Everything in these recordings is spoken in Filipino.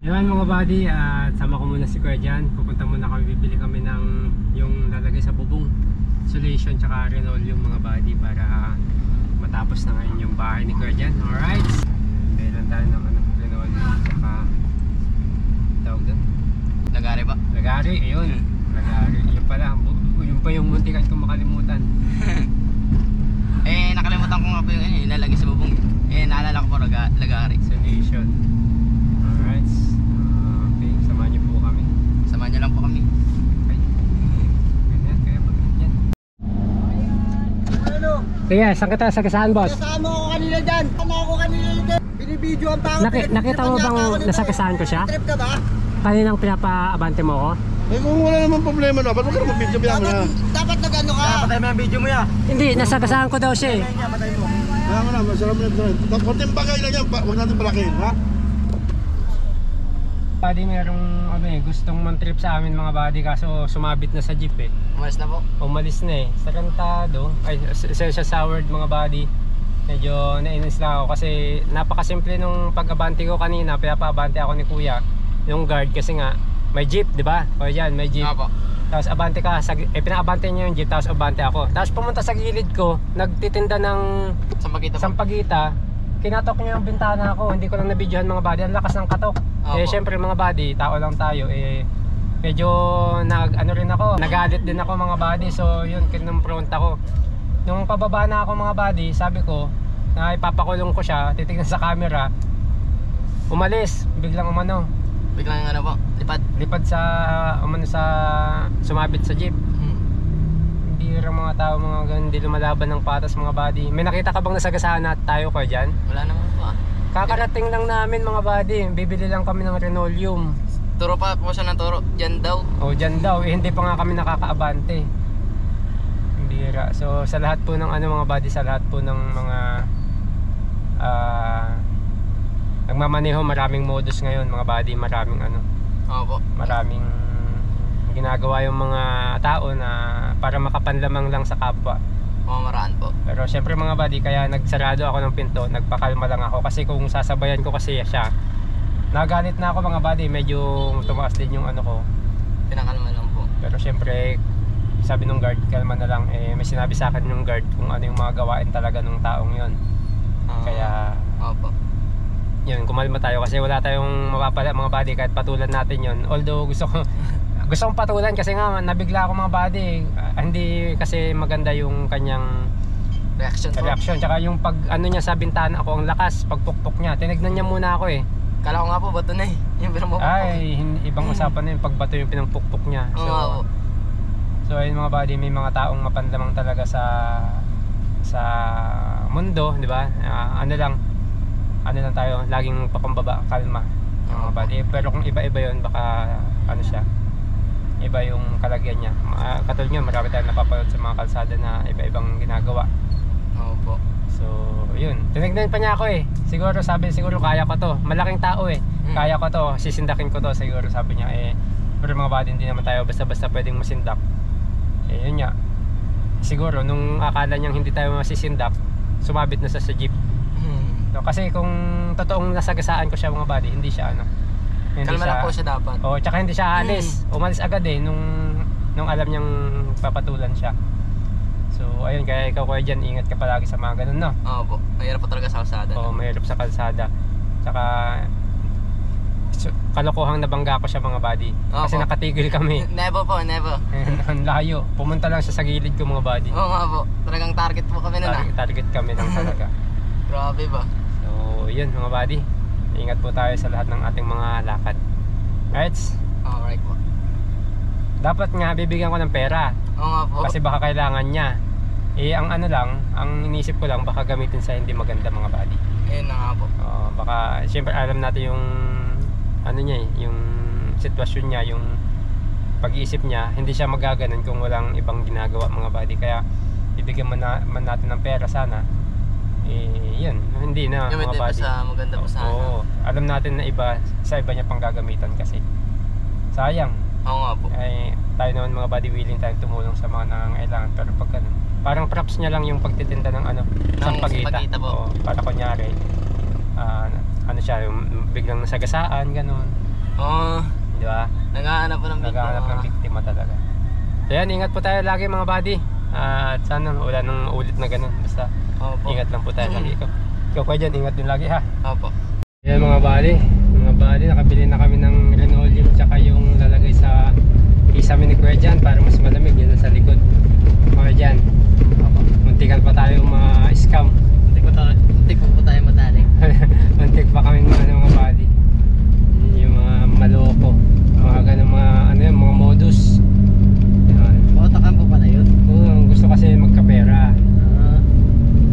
Yan mga buddy, at sama ko muna si Kuya dyan. Pupunta muna kami, bibili kami ng yung lalagay sa bubong, insulation tsaka linoleum mga buddy, para matapos na ngayon yung bahay ni Kuya dyan. Alright, dahil lang tayo ng linoleum tsaka tawag doon? Lagari ba? Lagari, ayun. Lagari, yun pala. Yun pa yung muntikan kong makalimutan. Nakalimutan ko nga po yung ilalagay sa bubong. Naalala ko po lagari. Insulation. Alright, okay, samahan niyo po kami. Samahan niyo lang po kami. Okay. Ganyan, kaya mag-ganyan. Ano? Sige, saan kita? Saan boss? Kasama ko kanina dyan. Kasama ko kanina dyan. Binibidyo ang tao. Nakita mo bang nasagasaan ko siya? Trip ka ba? Kaninang pinapaabante mo ako? Kung wala naman problema na, ba't huwag ka naman video mo na? Dapat nag-ano ka. Patay mo yung video mo ya. Hindi, nasagasaan ko daw siya eh. Kaya mo na, masarap na ito. Konting bagay lang yan, huwag natin palakihin, ha? Buddy, merong gustong man-trip sa amin mga buddy, kaso sumabit na sa jeep eh. Umalis na po. Umalis na eh. Sa Cantado, ay sa Southward mga buddy. Medyo nainis lang ako kasi napakasimple nung pag-abante ko kanina. Pinapaabante ako ni Kuya, yung guard, kasi nga may jeep, di ba? O yan, may jeep. Opo. Tapos abante ka, pinaabante niya yung jeep, tapos abante ako. Tapos pumunta sa gilid ko, nagtitinda ng Sampagita po. sampagita. Kinatok niya yung bintana ko, hindi ko lang nabidyohan mga buddy. Ang lakas ng katok. Opo. Syempre mga buddy, tao lang tayo. Medyo rin ako, nagalit din ako mga buddy. So yun, kinumpront ako. Nung pababa na ako mga buddy, sabi ko na ipapakulong ko siya, titignan sa camera. Umalis, biglang Biglang ano po, lipad sa sumabit sa jeep. Hindi rin mga tao mga ganun, hindi lumalaban ng patas mga buddy. May nakita ka bang nasagasaan na tayo ko dyan? Wala naman po Kakarating lang namin mga buddy, bibili lang kami ng linoleum. Turo pa po siya ng turo. Diyan daw. O dyan daw, hindi pa nga kami nakakaabante. Bira. So sa lahat po ng mga buddy, sa lahat po ng mga nagmamaneho, maraming modus ngayon mga buddy, maraming Opo. maraming ginagawa yung mga tao na para makapanlamang lang sa kapwa. Pamamaraan po. Pero syempre mga buddy, kaya nagsarado ako ng pinto, nagpakalma lang ako kasi kung sasabayan ko kasi siya, nagalit na ako mga buddy, medyo tumaas din yung ko. Pinakalma lang po. Pero syempre sabi nung guard, kalma na lang. May sinabi sa akin yung guard kung ano yung mga gawain talaga nung taong yon. Kaya Opo. yun, kumalma tayo kasi wala tayong mapapala mga buddy kahit patulan natin yon. Although gusto kong patulan kasi nga nabigla ako mga buddy. Hindi kasi maganda yung kanyang Reaction po. tsaka yung pag niya sa bintana ako, ang lakas pagpukpok niya. Tinignan niya muna ako eh. Kala ko nga po bato na yung pinamupok. Ay, ibang usapan na yung pagbato yung pinampukpok niya. Oo. So ayun mga buddy, may mga taong mapanlamang talaga sa mundo, di ba? Ano lang tayo, laging pakumbaba, kalma mga buddy. Pero kung iba-iba yun, baka siya, iba yung kalagyan niya. Katulad nyo, marami tayong napapanood sa mga kalsada na iba-ibang ginagawa. Opo. So yun, tinignan pa niya ako eh. Siguro kaya ko to, malaking tao eh. Kaya ko to, sisindakin ko to, siguro sabi niya eh. Pero mga buddy, hindi naman tayo basta-basta pwedeng masindak. Yun nga, siguro nung akala niyang hindi tayo masisindak, sumabit na sa jeep. So, kasi kung totoong nasagasaan ko siya mga buddy, hindi siya Kalma lang po siya dapat. Tsaka hindi siya alis. Umalis agad eh nung alam niyang papatulan siya. So ayun, kaya ikaw Kuya dyan, ingat ka palagi sa mga ganun, no? Opo. Mahirap po talaga sa kalsada. Mahirap sa kalsada. Tsaka kalokohang nabangga ko siya mga buddy. Kasi Opo. nakatigil kami. Never po, never. Ang layo. Pumunta lang siya sa gilid ko mga buddy. Oo nga po. Talagang target po kami nun Target kami lang talaga. Grabe ba? So yun mga buddy, ingat po tayo sa lahat ng ating mga lakad. Right? Alright po. Dapat nga bibigyan ko ng pera Oo nga po. kasi baka kailangan niya. Ang inisip ko lang, baka gamitin sa hindi maganda mga buddy. Ayun na nga po. Baka siyempre alam natin yung niya yung sitwasyon niya, yung pag-iisip niya, hindi siya magaganon kung walang ibang ginagawa mga buddy. Kaya bibigyan man natin ng pera sana. Yun, hindi na Yung mga buddy. maganda po sana. Oo, alam natin na sa iba niya pang gagamitan kasi sayang. Oo nga po. Tayo naman mga buddy, willing tayong tumulong sa mga nangangailangan. Pero pag parang props niya lang yung pagtitinda ng sampagita po. Para kunyari siya, yung biglang nasagasaan, ganun. Oo. Di ba? Naghahanap po ng Naghahanap ng biktima talaga. So yan, ingat po tayo lagi mga buddy. At sana wala nang ulit na ganun. Basta Opo. ingat lang po tayo lagi. Ikaw pa dyan, ingat din lagi ha. Opo. Yan mga buddy, nakabili na kami ng linoleum tsaka yung lalagay sa isami ni Kuya dyan para mas malamig. Yun sa likod. Mga dyan, muntikan pa tayo ma-scam. Muntik po tayo matali. Muntik pa kami mga buddy. Yung mga maloko. Mga ganun mga modus. Yan. Pautakan po pala yun. Gusto kasi magkapera.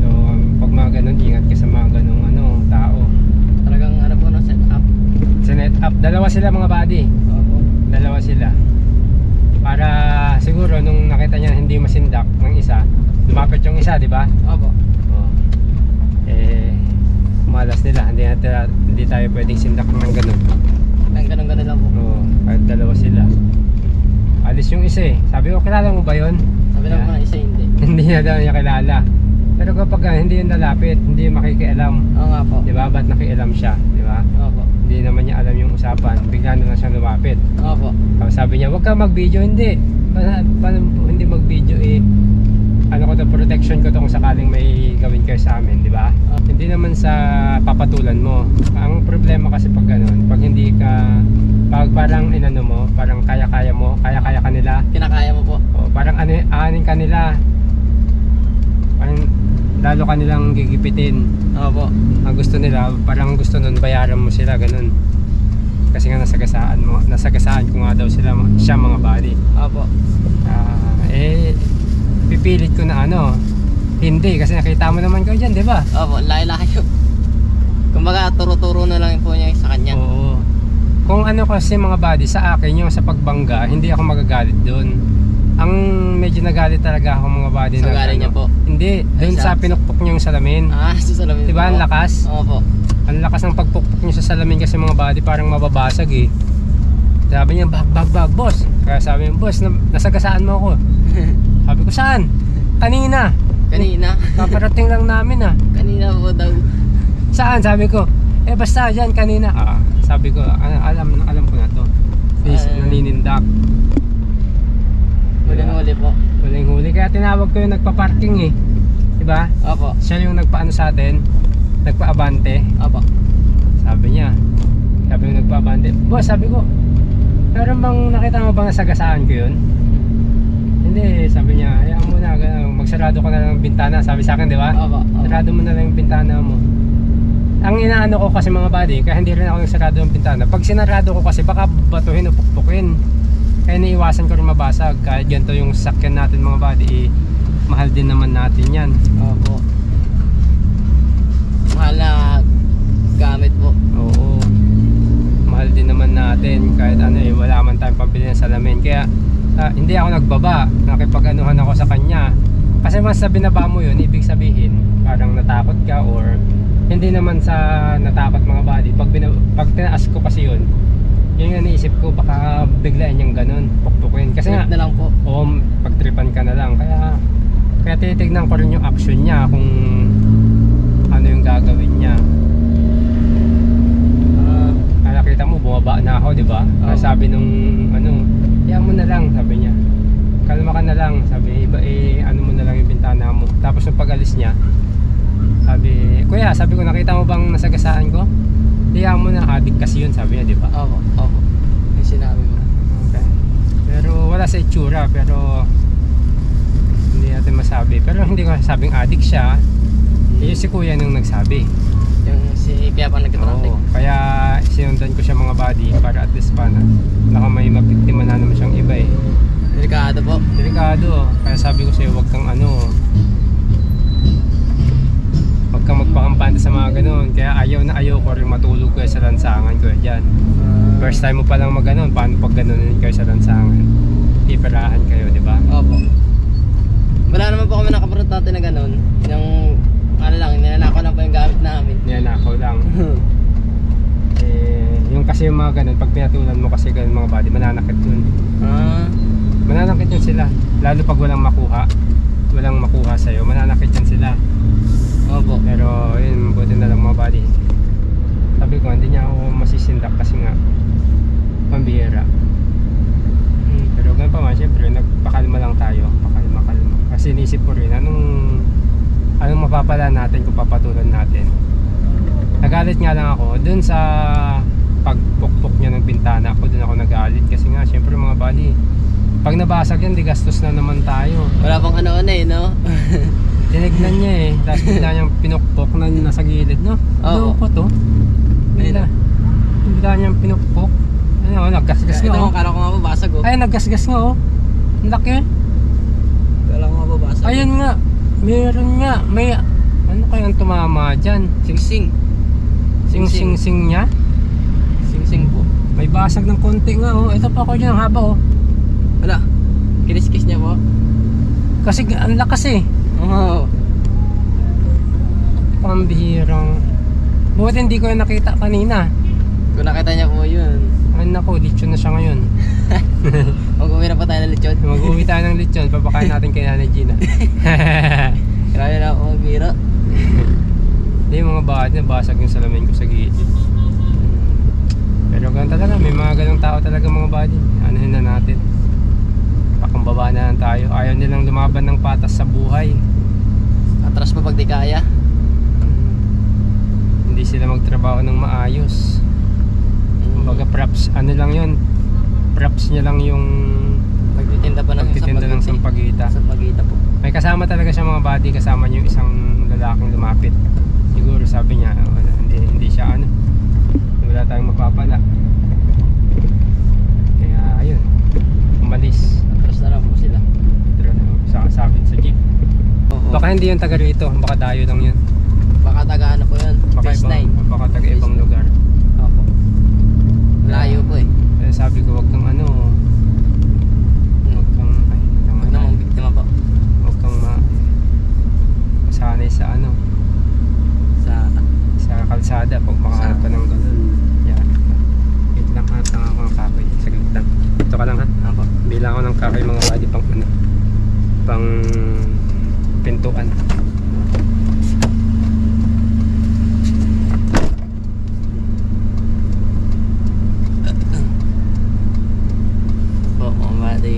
So pag mga ganun, ingat ka sa mga ganung tao. Talagang po no, set up. Sinet up, dalawa sila mga buddy. Opo. Dalawa sila. Para siguro nung nakita niya hindi masindak ng isa, lumapit yung isa, di ba? Opo. Oh. Malas nila, hindi tayo pwedeng sindak ng ganun. Ang ganun-ganun lang po. Oo, kahit dalawa sila. Alis yung isa eh. Sabi ko, kilala mo ba yun? Sabi lang po na isa hindi. Hindi na daw niya kilala. Pero kapag hindi yung lalapit, hindi yung makikialam. Oo nga po. Di ba? Ba't nakialam siya? Di ba? Opo. Hindi naman niya alam yung usapan. Bigla na lang siya lumapit. Opo. Tapos sabi niya, huwag ka mag-video. Hindi. Paano hindi mag-video eh? Ano ko to, protection ko to kung sakaling may gawin kayo sa amin, di ba? Hindi naman sa papatulan mo. Ang problema kasi pag ganun, pag hindi ka, pag parang inano mo, parang kaya-kaya mo, kaya-kaya ka nila. Kinakaya mo po. O, parang aanin ka nila. Parang lalo ka nilang gigipitin. Opo. Ang gusto nila, parang gusto nun, bayaran mo sila, ganun. Kasi nga nasagasaan ko nga daw siya mga buddy. Opo. Pipilit ko na hindi kasi nakita mo naman ko dyan, di ba? Opo, layo-layo. Kumbaga, turo-turo na lang po niya sa kanya. Oo. Kung kasi mga buddy, sa akin yung sa pagbangga, hindi ako magagalit doon. Ang medyo nagalit talaga ako mga buddy Sa galing niya po? Hindi, doon sa pinukpok niyang salamin. Sa salamin. Di ba ang lakas? Opo. Ang lakas ng pagpukpok niya sa salamin kasi mga buddy parang mababasag eh. Sabi niya, bag, boss. Kaya sabi niya, boss, nasagasaan mo ako. Sabi ko, saan? Kanina. Kanina? Paparating lang namin Kanina po daw. Saan? Sabi ko, basta dyan kanina. Sabi ko, alam ko na to. Please, naninindak. Huling-huli po. Huling-huli. Kaya tinawag ko yung nagpa-parking eh. Diba? Opo. Siya yung nagpaano sa atin. Nagpa-abante. Opo. Sabi niya. Sabi yung nagpa-abante. Boss, sabi ko, meron bang nakita mo bang nasagasaan ko yun? Hindi, sabi niya, hayaan mo na, magsarado ka na lang ng bintana. Sabi sa akin, di ba? Opo. Sarado mo na lang yung bintana mo. Ang inaano ko kasi mga buddy, kaya hindi rin ako nagsarado ng bintana. Pag sinarado ko kasi baka batuhin o pukpukin. Kaya naiiwasan ko rin mabasag. Kahit ganito yung sasakyan natin mga buddy, mahal din naman natin yan. Opo. Mahal na gamit po. Oo. Mahal din naman natin. Kahit wala man tayong pambili ng salamin. Kaya hindi ako nagbaba. Nakipag-anuhan ako sa kanya. Kasi mas sa binaba mo yun, ibig sabihin parang natakot ka or hindi naman sa natakot mga buddy. Pag tinaas ko kasi yun yung naisip ko baka biglain yung ganun, pukpukin. Kasi nga, na lang po. pagtripan ka na lang. Kaya titignan ko rin yung action niya kung ano yung gagawin niya. Nakita mo, bumaba na ako, di ba? Sabi nung iyan mo na lang, sabi niya. Kalma ka na lang, sabi, ano mo na lang yung bintana mo. Tapos yung pag-alis niya, sabi, kuya, sabi ko, nakita mo bang nasagasaan ko? Iyan mo na, adik kasi yun, sabi niya, di ba? Opo. Yung sinabi mo. Okay. Pero wala sa itsura, pero hindi natin masabi. Pero hindi ko sabing adik siya. Yung si kuya nung nagsabi. Yung si Pia pa nagka-traffic. Oo, kaya sinundan ko siya mga buddy para at least baka may mabiktima na naman siyang iba eh. Delikado po. Delikado. Kaya sabi ko sa'yo, huwag kang huwag kang magpakampante sa mga ganun. Kaya ayaw ko rin matulog kayo sa lansangan ko dyan. First time mo palang mag-ganon, paano pag ganunin kayo sa lansangan? Iperahan kayo, di ba? Opo. Wala naman po kami nakaparot natin na ganon. Ninanakaw lang po yung gamit namin. Ninanakaw lang. Yung kasi yung mga ganun, pag pinatulan mo kasi ganun mga buddy, mananakit yun. Mananakit yun sila. Lalo pag walang makuha sa'yo, mananakit yun sila. Opo. Pero yun, buti na lang mga buddy. Sabi ko, hindi niya ako masisindak kasi nga pala natin kung papatulan natin. Nagalit nga lang ako dun sa pagpukpok niya ng bintana. Ako dun ako nagalit kasi nga syempre mga buddy, pag nabasag yan, di gastos na naman tayo. Wala pang ano-ano eh, no? Tinignan niya eh, tapos bigla niyang pinukpok na nasa gilid, no? Oo. Loko to. Bigla niyang pinukpok. Ano, naggasgas Ito nga mo, oh. kala ko nga babasag oh. Ay, naggasgas nga oh. Ang laki. Kala ko nga babasag. Ayun nga, meron nga. May, ano kayang tumama dyan? Sing-sing. Sing-sing-sing niya? Sing-sing po. May basag ng konti nga oh. Ito pa ako dyan, ang haba oh. Wala. Kinis-kiss niya po. Kasi ang lakas eh. Oo. Pambihirang. Buti hindi ko yung nakita kanina. Kung nakita niya po yun. Ay naku, lechon na siya ngayon. Mag-uwi na pa tayo ng lechon. Mag-uwi tayo ng lechon, papakain natin kay Nanay Gina. Grabe na ako magbiro. Hindi, mga bakit na basag yung salamin ko sa gilid. Pero ganun talaga, may mga ganung tao talaga mga buddy. Anuhin na natin. Pakumbaba na lang tayo. Ayaw nilang lumaban ng patas sa buhay. Atras pa pag di kaya. Hindi sila magtrabaho ng maayos. Kumbaga props, ano lang yun. Props niya lang yung Pagtitinda pa ng pagtitinda ng sampagita. Sampagita po. May kasama talaga siya mga buddy. Kasama niya yung isang lalaking lumapit. Siguro sabi niya, wala, hindi siya ano. Wala tayong mapapala. Kaya ayun, umalis. Atras na lang po sila. Sakit sa jeep. Oo. Baka hindi yung taga rito, baka dayo lang yun. Baka taga ano po yun. Baka Phase 9. baka taga ibang lugar. Opo. Layo po eh. Kaya sabi ko wag kang ano, wag kang ay, Huwag na mong biktima po. wag kang masanay sa ano, Sa sa kalsada pag makahanap ka ng ganun. Yan. Wait lang ha, tanga ako ng kakoy. Saglit lang. Ito ka lang ha. Opo. Bilang ako ng kakoy mga buddy pang ano, pang pintuan. Po, mga buddy.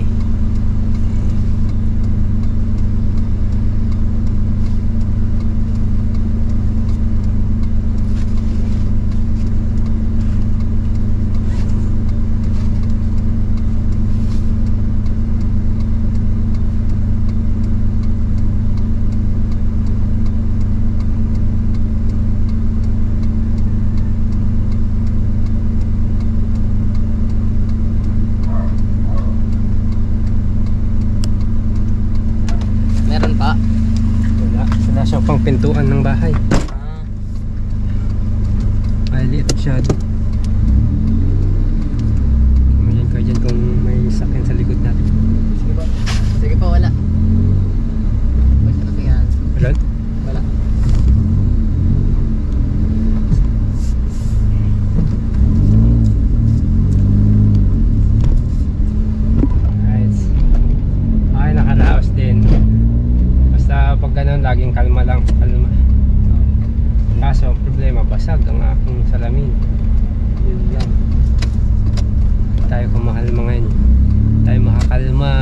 Meron pa. Wala siyang pang pintuan ng bahay. Ay, liit masyado. Kumayan kayo dyan kung may sakyan sa likod natin. Sige po. Sige po, wala. Basta sabihan. Wala? Wala. Nice. Ay, nakaraos din. Basta pag ganun, laging kalma lang. Kalma. Kaso, ang problema, basag ang aking salamin. Yun lang. Tayo kumahal mga yun. Tayo makakalma.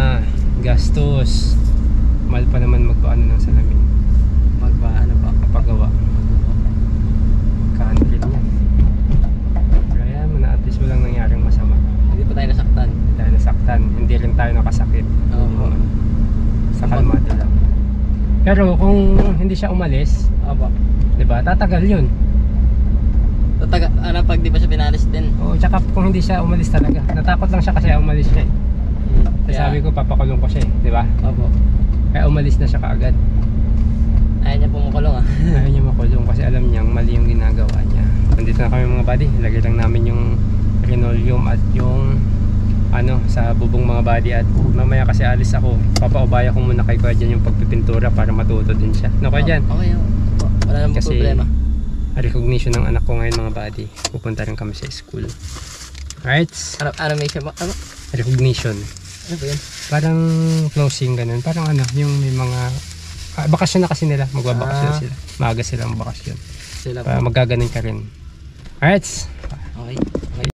Gastos. Mahal pa naman magpaano ng salamin. Magpaano pa. Kapagawa. Country niya. Pero ayan mo na, at least walang nangyaring masama. Hindi pa tayo nasaktan. Hindi tayo nasaktan. Hindi rin tayo nakasakit. Oo. Sa kalmado lang. Pero kung hindi siya umalis, Opo. diba, tatagal yun. Tataga, ano pag di pa siya pinalis din. O tsaka kung hindi siya umalis talaga. Natakot lang siya kasi umalis siya eh. Kasi sabi ko papakulong ko siya eh, diba? Opo. Kaya umalis na siya kaagad. Ayaw niya pumukulong ah. Ayaw niya makulong kasi alam niyang mali yung ginagawa niya. Nandito na kami mga buddy. Lagay lang namin yung linoleum at yung ano sa bubong mga buddy, at mamaya kasi alis ako, papaubaya ko muna kay Kuya Jan yung pagpipintura para matuto din siya. No Kuya Jan? Okay, opo. Wala namang Kasi problema. recognition ng anak ko ngayon mga buddy. Pupunta rin kami sa school. Alright? Ano may siya ba? Ano? Recognition. Ano ba yun? Parang closing ganun. Parang ano, yung may mga bakasyon na kasi nila. Magbabakasyon sila. Maaga sila ang bakasyon. Sila Para po. magaganon ka rin. Alright? Okay.